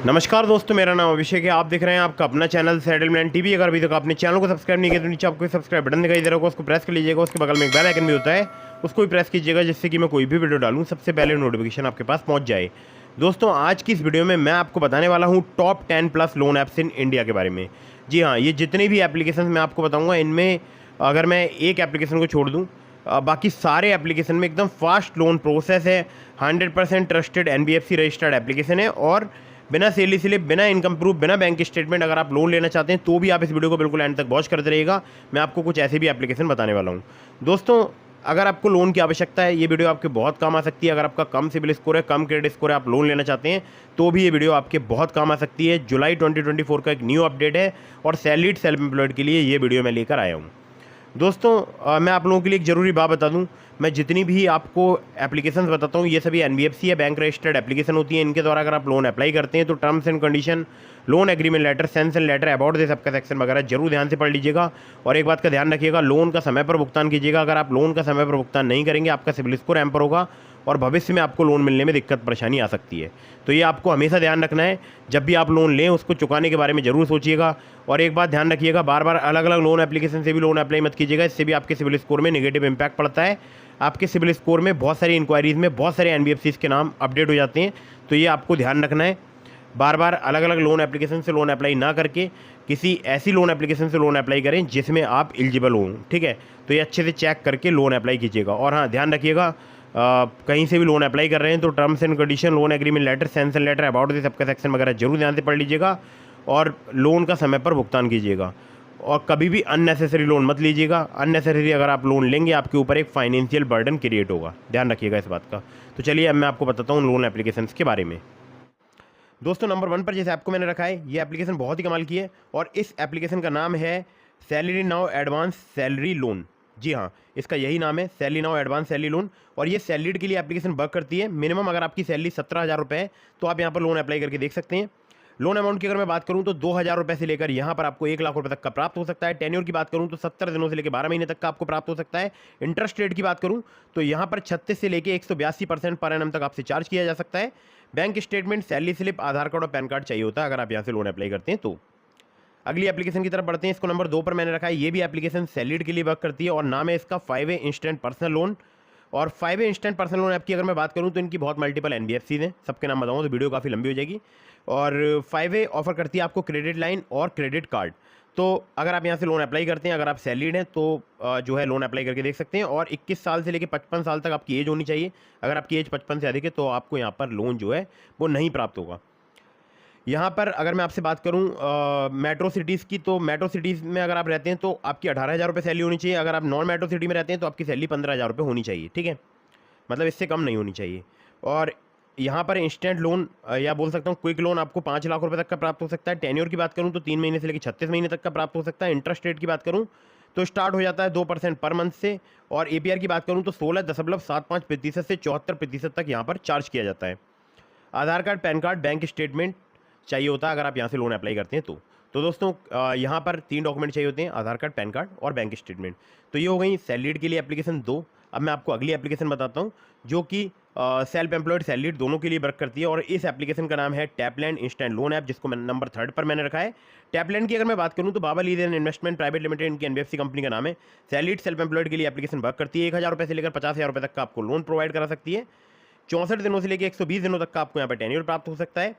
नमस्कार दोस्तों, मेरा नाम अभिषेक है। आप देख रहे हैं आपका अपना चैनल सेटलमेंट टीवी। अगर अभी तक आपने चैनल को सब्सक्राइब नहीं किया तो नीचे आपको सब्सक्राइब बटन दिखाई दे रहा होगा, उसको प्रेस कर लीजिएगा। उसके बगल में एक बेल आइकन भी होता है, उसको भी प्रेस कीजिएगा, जिससे कि मैं कोई भी वीडियो डालूँ सबसे पहले नोटिफिकेशन आपके पास पहुँच जाए। दोस्तों, आज की इस वीडियो में मैं आपको बताने वाला हूँ top 10 plus lone apps in India के बारे में। जी हाँ, ये जितने भी एप्लीकेशन मैं आपको बताऊँगा, इनमें अगर मैं एक एप्लीकेशन को छोड़ दूँ, बाकी सारे एप्लीकेशन में एकदम फास्ट लोन प्रोसेस है। 100% ट्रस्टेड NBFC रजिस्टर्ड एप्लीकेशन है और बिना सैलरी स्लिप, बिना इनकम प्रूफ, बिना बैंक स्टेटमेंट अगर आप लोन लेना चाहते हैं तो भी आप इस वीडियो को बिल्कुल एंड तक वॉच करते रहिएगा। मैं आपको कुछ ऐसे भी एप्लीकेशन बताने वाला हूँ। दोस्तों, अगर आपको लोन की आवश्यकता है, ये वीडियो आपके बहुत काम आ सकती है। अगर आपका कम सिबिल स्कोर है, कम क्रेडिट स्कोर है, आप लोन लेना चाहते हैं तो भी ये वीडियो आपके बहुत काम आ सकती है। जुलाई 2024 का एक न्यू अपडेट है और सैलरीड सेल्फ एम्प्लॉयड के लिए ये वीडियो मैं लेकर आया हूँ। दोस्तों, मैं आप लोगों के लिए एक ज़रूरी बात बता दूं, मैं जितनी भी आपको एप्लीकेशंस बताता हूं ये सभी NBFC या बैंक रजिस्टर्ड एप्लीकेशन होती हैं। इनके द्वारा अगर आप लोन अप्लाई करते हैं तो terms and condition, loan agreement letter, sanction letter, about this सबका सेक्शन वगैरह जरूर ध्यान से पढ़ लीजिएगा। और एक बात का ध्यान रखिएगा, लोन का समय पर भुगतान कीजिएगा। अगर आप लोन का समय पर भुगतान नहीं करेंगे, आपका सिबिल स्कोर हैम्पर होगा और भविष्य में आपको लोन मिलने में दिक्कत परेशानी आ सकती है। तो ये आपको हमेशा ध्यान रखना है। जब भी आप लोन लें, उसको चुकाने के बारे में ज़रूर सोचिएगा। और एक बात ध्यान रखिएगा, बार बार अलग अलग लोन एप्लीकेशन से भी लोन अप्लाई मत कीजिएगा। इससे भी आपके सिबिल स्कोर में नेगेटिव इंपैक्ट पड़ता है। आपके सिबिल स्कोर में बहुत सारी इंक्वायरीज़ में बहुत सारे NBFCs के नाम अपडेट हो जाते हैं। तो ये आपको ध्यान रखना है। बार बार अलग अलग लोन एप्लीकेशन से लोन अप्लाई ना करके किसी ऐसी लोन एप्लीकेशन से लोन अप्लाई करें जिसमें आप एलिजिबल हों। ठीक है, तो ये अच्छे से चेक करके लोन अप्लाई कीजिएगा। और हाँ, ध्यान रखिएगा, कहीं से भी लोन अप्लाई कर रहे हैं तो terms and condition, loan agreement letter, sanction letter, about this सबका सेक्शन वगैरह जरूर ध्यान से पढ़ लीजिएगा और लोन का समय पर भुगतान कीजिएगा। और कभी भी अननेसेसरी लोन मत लीजिएगा। अननेसेसरी अगर आप लोन लेंगे, आपके ऊपर एक फाइनेंशियल बर्डन क्रिएट होगा। ध्यान रखिएगा इस बात का। तो चलिए अब मैं आपको बताता हूँ लोन एप्लीकेशंस के बारे में। दोस्तों, नंबर 1 पर जिस ऐप को मैंने रखा है, ये एप्लीकेशन बहुत ही कमाल की है और इस एप्लीकेशन का नाम है salary now advance salary loan. जी हाँ, इसका यही नाम है, salary now advance salary loan. और ये सैलरीड के लिए एप्लीकेशन वर्क करती है। मिनिमम अगर आपकी सैलरी 17,000 रुपये है तो आप यहाँ पर लोन अप्लाई करके देख सकते हैं। लोन अमाउंट की अगर मैं बात करूँ तो 2,000 रुपये से लेकर यहाँ पर आपको 1 लाख रुपये तक का प्राप्त हो सकता है। टेन्योर की बात करूँ तो 70 दिनों से लेकर 12 महीने तक का आपको प्राप्त हो सकता है। इंटरेस्ट रेट की बात करूँ तो यहाँ पर 36 से लेकर 182% पर एनम तक आपसे चार्ज किया जा सकता है। बैंक स्टेटमेंट, सैलरी स्लिप, आधार कार्ड और पैन कार्ड चाहिए होता है अगर आप यहाँ से लोन अप्लाई करते हैं तो। अगली एप्लीकेशन की तरफ बढ़ते हैं। इसको नंबर 2 पर मैंने रखा है। ये भी एप्लीकेशन सैलरीड के लिए वर्क करती है और नाम है इसका 5A इंस्टेंट पर्सनल लोन। और 5A instant personal loan app की अगर मैं बात करूं तो इनकी बहुत मल्टीपल NBFCs हैं। सबके नाम बताऊं तो वीडियो काफ़ी लंबी हो जाएगी। और 5A ऑफर करती है आपको क्रेडिट लाइन और क्रेडिट कार्ड। तो अगर आप यहाँ से लोन अप्लाई करते हैं, अगर आप सैलरीड हैं तो जो है लोन अप्लाई करके देख सकते हैं। और 21 साल से लेकर 55 साल तक आपकी एज होनी चाहिए। अगर आपकी एज 55 से अधिक है तो आपको यहाँ पर लोन जो है वो नहीं प्राप्त होगा। यहाँ पर अगर मैं आपसे बात करूँ मेट्रो सिटीज़ की, तो मेट्रो सिटीज़ में अगर आप रहते हैं तो आपकी 18,000 रुपये सैलरी होनी चाहिए। अगर आप नॉन मेट्रो सिटी में रहते हैं तो आपकी सैलरी 15,000 रुपये होनी चाहिए। ठीक है, मतलब इससे कम नहीं होनी चाहिए। और यहाँ पर इंस्टेंट लोन या बोल सकता हूँ क्विक लोन आपको 5 लाख रुपये तक का प्राप्त हो सकता है। टेन्योर की बात करूँ तो 3 महीने से लेकर 36 महीने तक का प्राप्त हो सकता है। इंटरेस्ट रेट की बात करूँ तो स्टार्ट हो जाता है 2% पर मंथ से। और APR की बात करूँ तो 16.75% से 74% तक यहाँ पर चार्ज किया जाता है। Aadhaar card, PAN card, bank statement चाहिए होता है अगर आप यहाँ से लोन अप्लाई करते हैं तो दोस्तों यहाँ पर 3 डॉक्यूमेंट चाहिए होते हैं, आधार कार्ड, पैन कार्ड और बैंक स्टेटमेंट। तो ये हो गई सैलरीड के लिए एप्लीकेशन 2। अब मैं आपको अगली एप्लीकेशन बताता हूँ जो कि सेल्फ एम्प्लॉयड सैलरीड दोनों के लिए वर्क करती है। और इस एप्लीकेशन का नाम है टैपलैंड इंस्टेंट लोन ऐप, जिसको मैंने नंबर 3 पर मैंने रखा है। टैपलैंड की अगर मैं बात करूँ तो Baba lease and investment private limited इनकी NBFC कंपनी का नाम है। सैलरीड सेल्फ एम्प्लॉयड के लिए एप्लीकेशन वर्क करती है। 1,000 रुपये से लेकर 50,000 रुपये तक का आपको लोन प्रोवाइड करा सकती है। 64 दिनों से लेकर 120 दिनों तक का आपको यहाँ पर टेन्योर प्राप्त हो सकता है।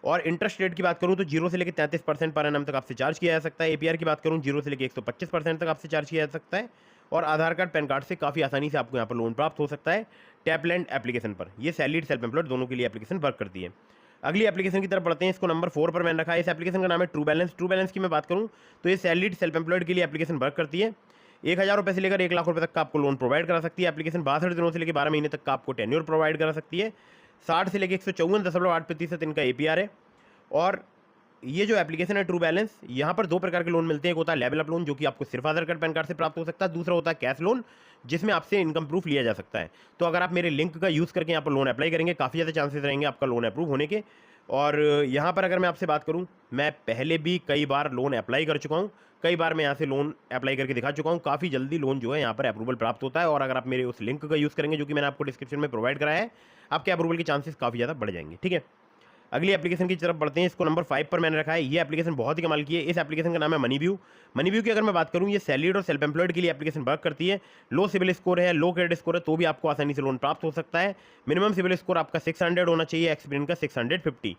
और इंटरेस्ट रेट की बात करूँ तो 0 से लेकर 33% पर एनम तक आपसे चार्ज किया जा सकता है। APR की बात करूँ 0 से लेकर 125% तक आपसे चार्ज किया जा सकता है। और आधार कार्ड, पैन कार्ड से काफ़ी आसानी से आपको यहाँ पर लोन प्राप्त हो सकता है टैपलैंड एप्लीकेशन पर। ये सैलरीड सेल्फ एम्प्लॉयड दोनों के लिए एप्लीकेशन वर्क करती है। अगली एप्लीकेशन की तरफ बढ़ते हैं। इसको नंबर 4 पर मैंने रखा है। इस एप्लीकेशन का नाम है ट्रू बैलेंस। ट्रू बैलेंस की मैं बात करूँ तो ये सैलरीड सेल्फ एम्प्लॉयड के लिए एप्लीकेशन वर्क करती है। 1,000 रुपये से लेकर 1 लाख रुपये तक का आपको लोन प्रोवाइड करा सकती है। एप्लीकेशन 62 दिनों से लेकर 12 महीने तक का आपको टेन्योर प्रोवाइड करा सकती है। 60 से लेकर 154.8% इनका APR है। और ये जो एप्लीकेशन है ट्रू बैलेंस, यहाँ पर 2 प्रकार के लोन मिलते हैं। एक होता है लेवल अप लोन जो कि आपको सिर्फ आधार कार्ड, पैन कार्ड से प्राप्त हो सकता है। दूसरा होता है कैश लोन जिसमें आपसे इनकम प्रूफ लिया जा सकता है। तो अगर आप मेरे लिंक का यूज़ करके यहाँ पर लोन अप्लाई करेंगे, काफ़ी ज़्यादा चांसेस रहेंगे आपका लोन अप्रूव होने के। और यहाँ पर अगर मैं आपसे बात करूँ, मैं पहले भी कई बार लोन अप्लाई कर चुका हूँ, कई बार मैं यहाँ से लोन अप्लाई करके दिखा चुका हूँ। काफ़ी जल्दी लोन जो है यहाँ पर अप्रूवल प्राप्त होता है। और अगर आप मेरे उस लिंक का यूज़ करेंगे जो कि मैंने आपको डिस्क्रिप्शन में प्रोवाइड कराया है, आपके अप्रूवल के चांसेस काफ़ी ज़्यादा बढ़ जाएंगे। ठीक है, अगली एप्लीकेशन की तरफ बढ़ते हैं, इसको नंबर 5 पर मैंने रखा है। ये एप्लीकेशन बहुत ही कमाल की है। इस एप्लीकेशन का नाम है मनी व्यू। मनी व्यू की अगर मैं बात करूँ, ये सैलरीड और सेल्फ एम्प्लॉयड के लिए एप्लीकेशन वर्क करती है। लो सिविल स्कोर है, लो क्रेडिट स्कोर है, तो भी आपको आसानी से लोन प्राप्त हो सकता है। मिनिमम सिविल स्कोर आपका 600 होना चाहिए, एक्सपीरियंस का 650।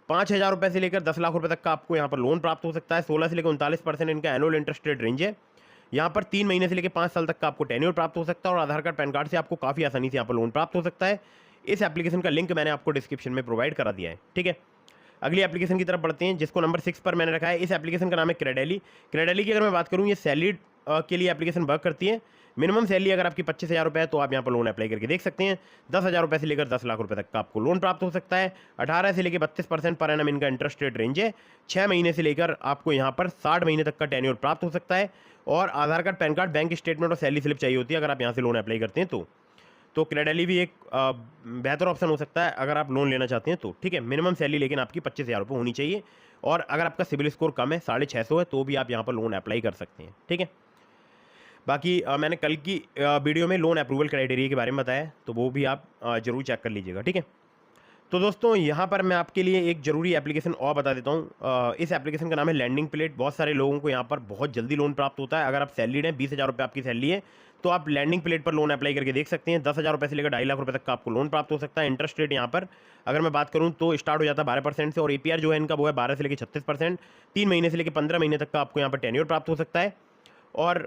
5,000 रुपये से लेकर 10 लाख रुपए तक का आपको यहाँ पर लोन प्राप्त हो सकता है। 16 से लेकर 39% इनका एनुअल इंटरेस्ट रेट रेंज है। यहाँ पर 3 महीने से लेकर 5 साल तक का आपको टेन्योर प्राप्त हो सकता है, और आधार कार्ड पैन कार्ड से आपको काफ़ी आसानी से यहाँ पर लोन प्राप्त हो सकता है। इस एप्लीकेशन का लिंक मैंने आपको डिस्क्रिप्शन में प्रोवाइड करा दिया है, ठीक है। अगली एप्लीकेशन की तरफ बढ़ते हैं, जिसको नंबर 6 पर मैंने रखा है। इस एप्लीकेशन का नाम है क्रेडेली। क्रेडेली की अगर मैं बात करूँ, ये सैलरीड के लिए एप्लीकेशन वर्क करती है। मिनिमम सैलरी अगर आपकी 25,000 रुपये है तो आप यहाँ पर लोन अप्लाई करके देख सकते हैं। 10,000 रुपये से लेकर 10 लाख रुपये तक का आपको लोन प्राप्त हो सकता है। 18 से लेकर 32% पर एनम इनका इंटरेस्ट रेट रेंज है। 6 महीने से लेकर आपको यहाँ पर 60 महीने तक का टेन्योर प्राप्त हो सकता है। और Aadhaar card, PAN card, bank statement और सैलरी स्लिप चाहिए होती है अगर आप यहाँ से लोन अप्लाई करते हैं तो क्रेडेली भी एक बेहतर ऑप्शन हो सकता है अगर आप लोन लेना चाहते हैं तो, ठीक है। मिनिमम सैलरी लेकिन आपकी 25,000 रुपये होनी चाहिए, और अगर आपका सिविल स्कोर कम है, 650 है, तो भी आप यहाँ पर लोन अप्लाई कर सकते हैं, ठीक है। बाकी मैंने कल की वीडियो में लोन अप्रूवल क्राइटेरिया के बारे में बताया, तो वो भी आप ज़रूर चेक कर लीजिएगा, ठीक है। तो दोस्तों, यहाँ पर मैं आपके लिए एक ज़रूरी एप्लीकेशन और बता देता हूँ। इस एप्लीकेशन का नाम है लैंडिंग प्लेट। बहुत सारे लोगों को यहाँ पर बहुत जल्दी लोन प्राप्त होता है। अगर आप सैलरीड हैं, 20,000 रुपये आपकी सैलरी है, तो आप लैंडिंग प्लेट पर लोन अप्लाई करके देख सकते हैं। 10,000 रुपये से लेकर 2.5 लाख रुपये तक का आपको लोन प्राप्त हो सकता है। इंटरेस्ट रेट यहाँ पर अगर मैं बात करूँ तो स्टार्ट हो जाता है 12% से, और APR जो है इनका वो है 12 से लेकर 36%। 3 महीने से लेकर 15 महीने तक का आपको यहाँ पर टेन्योर प्राप्त हो सकता है। और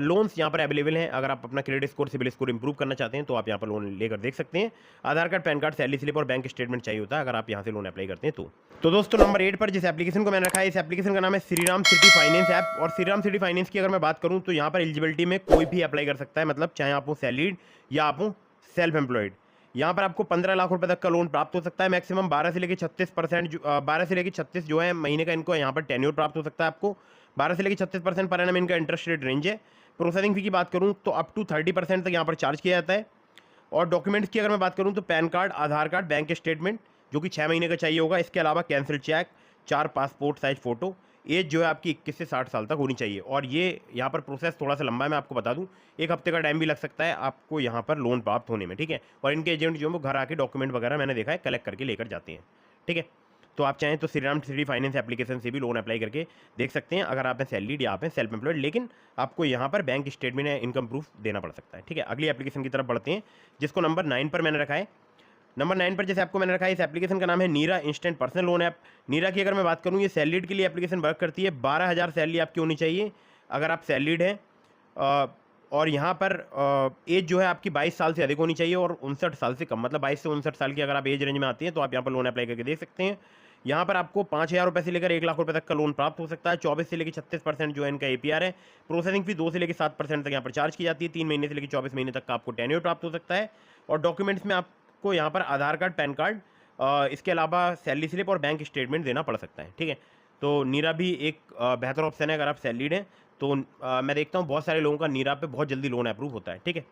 लोन्स यहाँ पर अवेलेबल हैं। अगर आप अपना credit score, CIBIL score improve करना चाहते हैं तो आप यहाँ पर लोन लेकर देख सकते हैं। Aadhaar card, PAN card, salary slip और बैंक स्टेटमेंट चाहिए होता है अगर आप यहाँ से लोन अप्लाई करते हैं तो दोस्तों, नंबर 8 पर जिस एप्लीकेशन को मैंने रखा है, इस एप्लीकेशन का नाम है श्रीराम सिटी फाइनेंस ऐप। और श्रीराम सिटी फाइनेंस की अगर मैं बात करूँ तो यहाँ पर एलिजिबिलिटी में कोई भी अप्लाई कर सकता है, मतलब चाहे आप हो सैलरीड या आप हो सेल्फ एम्प्लॉयड। यहाँ पर आपको 15 लाख रुपए तक का लोन प्राप्त हो सकता है। मैक्सिमम 12 से लेकर 36% 12 से लेकर 36 जो है महीने का इनको यहाँ पर टेन्योर प्राप्त हो सकता है। आपको 12 से लेकर 36% पर एनम इनका इंटरेस्ट रेट रेंज है। प्रोसेसिंग फी की बात करूँ तो अप टू 30% तक यहाँ पर चार्ज किया जाता है। और डॉक्यूमेंट्स की अगर मैं बात करूँ तो PAN card, Aadhaar card, bank statement जो कि 6 महीने का चाहिए होगा। इसके अलावा cancel cheque, 4 passport size photo. Age जो है आपकी 21 से 60 साल तक होनी चाहिए। और ये यहाँ पर प्रोसेस थोड़ा सा लंबा है, मैं आपको बता दूँ, 1 हफ्ते का टाइम भी लग सकता है आपको यहाँ पर लोन प्राप्त होने में, ठीक है। और इनके एजेंट जो है वो घर आके डॉक्यूमेंट वगैरह मैंने देखा है कलेक्ट करके लेकर जाते हैं, ठीक है। तो आप चाहें तो श्रीराम सिटी फाइनेंस एप्लीकेशन से भी लोन अप्लाई करके देख सकते हैं अगर आप हैं सैलरीड या आप हैं सेल्फ एम्प्लॉयड, लेकिन आपको यहाँ पर बैंक स्टेटमेंट या इनकम प्रूफ देना पड़ सकता है, ठीक है। अगली एप्लीकेशन की तरफ बढ़ते हैं, जिसको नंबर 9 पर मैंने रखा है। नंबर 9 पर जैसे आपको मैंने रखा है, इस एप्लीकेशन का नाम है नीरा इंस्टेंट पर्सनल लोन ऐप। नीरा की अगर मैं बात करूँ, ये सैलरीड के लिए एप्लीकेशन वर्क करती है। 12,000 सैलरी आपकी होनी चाहिए अगर आप सैलरीड हैं। और यहाँ पर एज जो है आपकी 22 साल से अधिक होनी चाहिए और 59 साल से कम, मतलब 22 से 59 साल की अगर आप एज रेंज में आती हैं तो आप यहाँ पर लोन अप्लाई करके देख सकते हैं। यहाँ पर आपको 5,000 रुपये से लेकर 1 लाख रुपये तक का लोन प्राप्त हो सकता है। 24 से लेकर 36% जो है इनका APR है। प्रोसेसिंग फी 2 से लेकर 7% तक यहाँ पर चार्ज की जाती है। 3 महीने से लेकर 24 महीने तक का आपको टेन्योर प्राप्त हो सकता है। और डॉक्यूमेंट्स में आपको यहाँ पर आधार कार्ड, पैन कार्ड, इसके अलावा सैलरी स्लिप और बैंक स्टेटमेंट देना पड़ सकता है, ठीक है। तो नीरा भी एक बेहतर ऑप्शन है अगर आप सैलरीड हैं तो। मैं देखता हूँ बहुत सारे लोगों का नीरा पे बहुत जल्दी लोन अप्रूव होता है, ठीक है।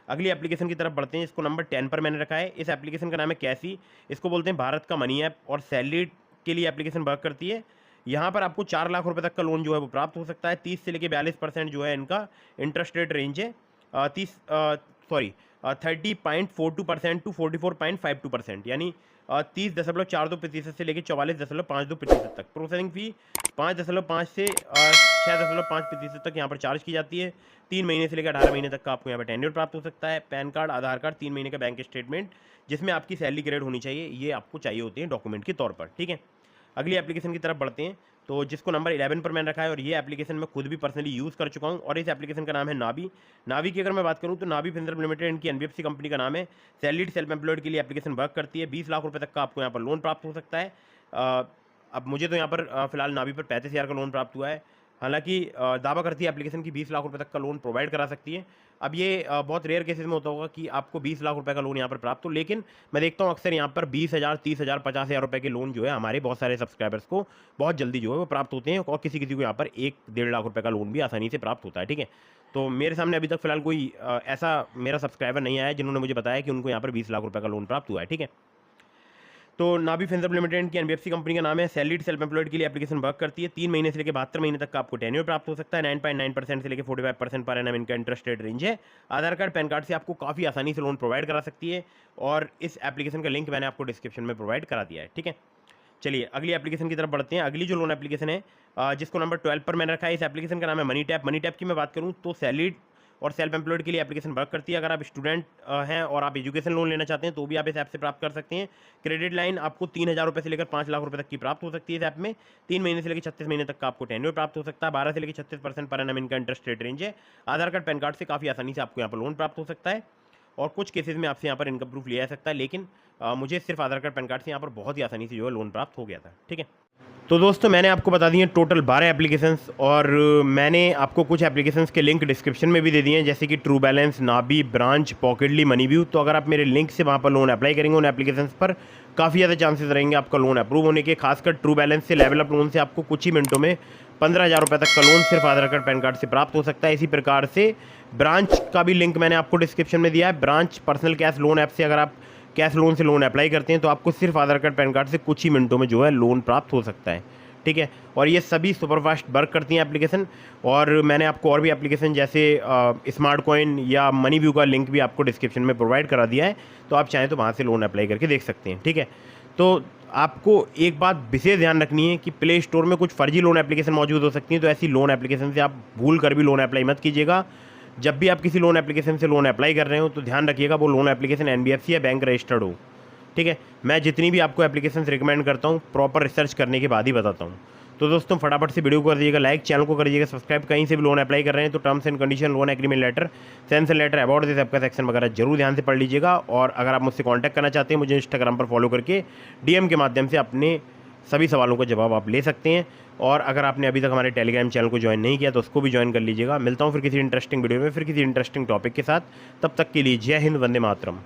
अगली एप्लीकेशन की तरफ बढ़ते हैं, इसको नंबर 10 पर मैंने रखा है। इस एप्लीकेशन का नाम है कैसी। इसको बोलते हैं भारत का मनी ऐप, और सैलरीड के लिए एप्लीकेशन वर्क करती है। यहाँ पर आपको 4 लाख रुपए तक का लोन जो है वो प्राप्त हो सकता है। 30 से लेकर 42% जो है इनका इंटरेस्ट रेट रेंज है। 30.42% टू 44.52%, यानी 30.42% से लेकर 44.52% तक। प्रोसेसिंग फी 5.5 से 6.5% तक यहाँ पर चार्ज की जाती है। 3 महीने से लेकर 18 महीने तक का आपको यहाँ पर टेन्योर प्राप्त हो सकता है। पैन कार्ड, आधार कार्ड, 3 महीने का बैंक स्टेटमेंट जिसमें आपकी सैलरी ग्रेड होनी चाहिए, ये आपको चाहिए होती है डॉक्यूमेंट के तौर पर, ठीक है। अगली एप्लीकेशन की तरफ बढ़ते हैं, तो जिसको नंबर 11 पर मैंने रखा है, और ये एप्लीकेशन मैं खुद भी पर्सनली यूज़ कर चुका हूँ। और इस एप्लीकेशन का नाम है नावी। नावी की अगर मैं बात करूँ तो नावी फिनसर्व लिमिटेड इनकी NBFC कंपनी का नाम है। सैलरीड सेल्फ एम्प्लॉयड के लिए एप्लीकेशन वर्क करती है। 20 लाख रुपये तक का आपको यहाँ पर लोन प्राप्त हो सकता है। अब मुझे तो यहाँ पर फिलहाल नावी पर 35,000 का लोन प्राप्त हुआ है। हालांकि दावा करती है एप्लीकेशन की 20 लाख रुपए तक का लोन प्रोवाइड करा सकती है। अब ये बहुत रेयर केसेस में होता होगा कि आपको 20 लाख रुपए का लोन यहाँ पर प्राप्त हो, लेकिन मैं देखता हूँ अक्सर यहाँ पर 20,000, 30,000, 50,000 रुपये के लोन जो है हमारे बहुत सारे सब्सक्राइबर्स को बहुत जल्दी जो है वो प्राप्त होते हैं, और किसी किसी को यहाँ पर 1-1.5 लाख रुपये का लोन भी आसानी से प्राप्त होता है, ठीक है। तो मेरे सामने अभी तक फिलहाल कोई ऐसा मेरा सब्सक्राइबर नहीं आया जिन्होंने मुझे बताया कि उनको यहाँ पर 20 लाख रुपये का लोन प्राप्त हुआ है, ठीक है। तो नावी फिनसर्व लिमिटेड की NBFC कंपनी का नाम है। सैलरीड सेल्फ एम्प्लॉयड के लिए एप्लीकेशन वर्क करती है। 3 महीने से लेकर 72 महीने तक का आपको टेन्योर प्राप्त हो सकता है। 9.9% से लेकर 45% पर एनम इनका इंटरेस्ट रेट रेंज है। आधार कार्ड, पैन कार्ड से आपको काफ़ी आसानी से लोन प्रोवाइड करा सकती है, और इस एप्लीकेशन का लिंक मैंने आपको डिस्क्रिप्शन में प्रोवाइड करा दिया है, ठीक है। चलिए अगली एप्लीकेशन की तरफ बढ़ते हैं। अगली जो लोन एप्लीकेशन है जिसको नंबर 12 पर मैंने रखा है, इस एप्लीकेशन का नाम है मनी टैप। मनी टैप की मैं बात करूँ तो सैलरीड और सेल्फ एम्प्लॉयड के लिए एप्लीकेशन वर्क करती है। अगर आप स्टूडेंट हैं और आप एजुकेशन लोन लेना चाहते हैं तो भी आप इस ऐप से प्राप्त कर सकते हैं। क्रेडिट लाइन आपको 3,000 रुपये से लेकर 5 लाख रुपये तक की प्राप्त हो सकती है इस ऐप में। 3 महीने से लेकर 36 महीने तक का आपको टेन्योर प्राप्त हो सकता है। 12 से लेकर 36% पर एनम इनका इंटरेस्ट रेट रेंज है। आधार कार्ड पैन कार्ड से काफ़ी आसानी से आपको यहाँ पर लोन प्राप्त हो सकता है और कुछ केसेस में आपसे यहाँ पर इनकम प्रूफ लिया जा सकता है, लेकिन मुझे सिर्फ आधार कार्ड पैन कार्ड से यहाँ पर बहुत ही आसानी से जो है लोन प्राप्त हो गया था। ठीक है, तो दोस्तों मैंने आपको बता दी हैं टोटल 12 एप्लीकेशंस और मैंने आपको कुछ एप्लीकेशंस के लिंक डिस्क्रिप्शन में भी दे दिए हैं, जैसे कि true balance, Nabi, branch, पॉकेटली, MoneyView. तो अगर आप मेरे लिंक से वहाँ पर लोन अप्लाई करेंगे उन एप्लीकेशंस पर, काफ़ी ज़्यादा चांसेस रहेंगे आपका लोन अप्रूव होने के। खासकर ट्रू बैलेंस से लेवल अप लोन से आपको कुछ ही मिनटों में 15,000 रुपये तक का लोन सिर्फ आधार कार्ड पैन कार्ड से प्राप्त हो सकता है। इसी प्रकार से ब्रांच का भी लिंक मैंने आपको डिस्क्रिप्शन में दिया है। Branch personal cash loan app से अगर आप कैश लोन से लोन अप्लाई करते हैं तो आपको सिर्फ आधार कार्ड पैन कार्ड से कुछ ही मिनटों में जो है लोन प्राप्त हो सकता है। ठीक है, और ये सभी सुपरफास्ट वर्क करती हैं एप्लीकेशन। और मैंने आपको और भी एप्लीकेशन जैसे स्मार्ट कॉइन या मनी व्यू का लिंक भी आपको डिस्क्रिप्शन में प्रोवाइड करा दिया है, तो आप चाहें तो वहाँ से लोन अप्लाई करके देख सकते हैं। ठीक है, तो आपको एक बात विशेष ध्यान रखनी है कि प्ले स्टोर में कुछ फर्जी लोन एप्लीकेशन मौजूद हो सकती हैं, तो ऐसी लोन एप्लीकेशन से आप भूल कर भी लोन अप्लाई मत कीजिएगा। जब भी आप किसी लोन एप्लीकेशन से लोन अप्लाई कर रहे हो तो ध्यान रखिएगा वो लोन एप्लीकेशन NBFC या बैंक रजिस्टर्ड हो। ठीक है, मैं जितनी भी आपको एप्लीकेशन रिकमेंड करता हूँ प्रॉपर रिसर्च करने के बाद ही बताता हूँ। तो दोस्तों फटाफट से वीडियो को कर दीजिएगा लाइक, चैनल को कर दीजिएगा सब्सक्राइब। कहीं से भी लोन अप्लाई कर रहे हैं तो terms and condition, loan agreement letter, sanction letter, about this app का सेक्शन वगैरह जरूर ध्यान से पढ़ लीजिएगा। और अगर आप मुझसे कॉन्टैक्ट करना चाहते हैं मुझे इंस्टाग्राम पर फॉलो करके DM के माध्यम से अपने सभी सवालों का जवाब आप ले सकते हैं। और अगर आपने अभी तक हमारे टेलीग्राम चैनल को ज्वाइन नहीं किया तो उसको भी ज्वाइन कर लीजिएगा। मिलता हूँ फिर किसी इंटरेस्टिंग वीडियो में, फिर किसी इंटरेस्टिंग टॉपिक के साथ। तब तक के लिए जय हिंद, वंदे मातरम।